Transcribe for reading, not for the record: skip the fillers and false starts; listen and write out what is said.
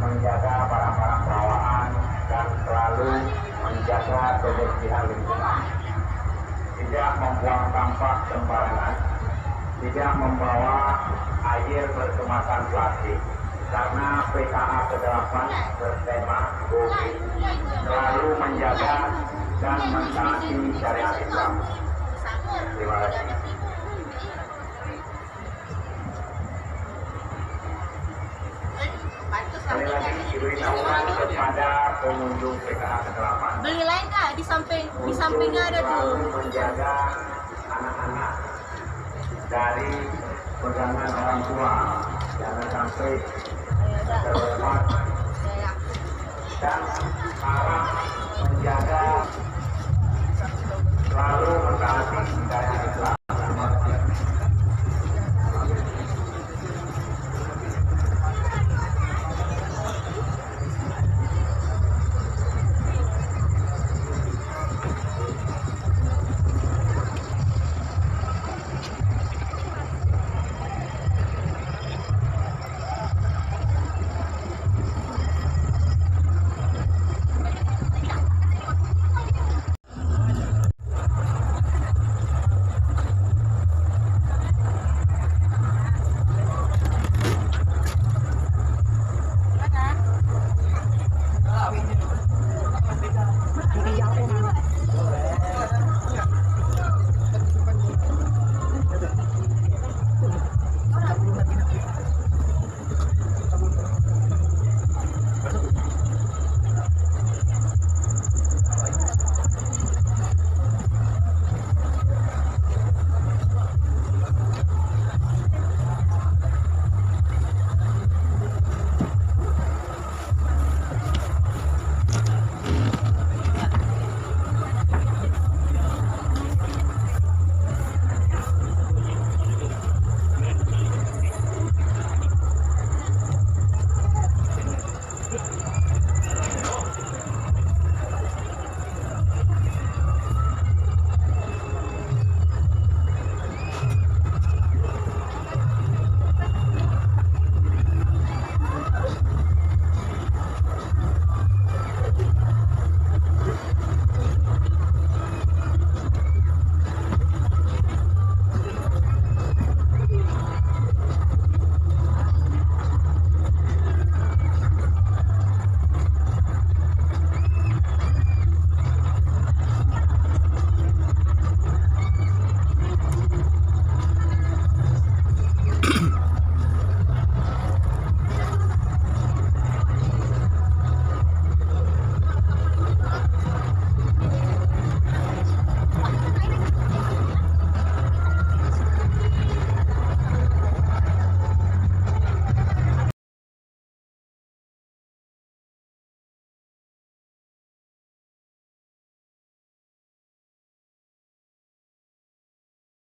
menjaga barang-barang bawaan dan selalu menjaga kebersihan lingkungan. Tidak membuang sampah sembarangan, tidak membawa air berkemasan plastik, karena PKA ke-8 bertema Bumi selalu menjaga dan mentaati syariat Islam. Terima kasih. Sekali lagi diberitahukan kepada pengunjung PKA ke-8. Beli lain kak di sampingnya ada tuh. Menjaga anak-anak dari pegangan orang tua, jangan sampai terlewat, dan harap menjaga selalu mentaati syariat Islam.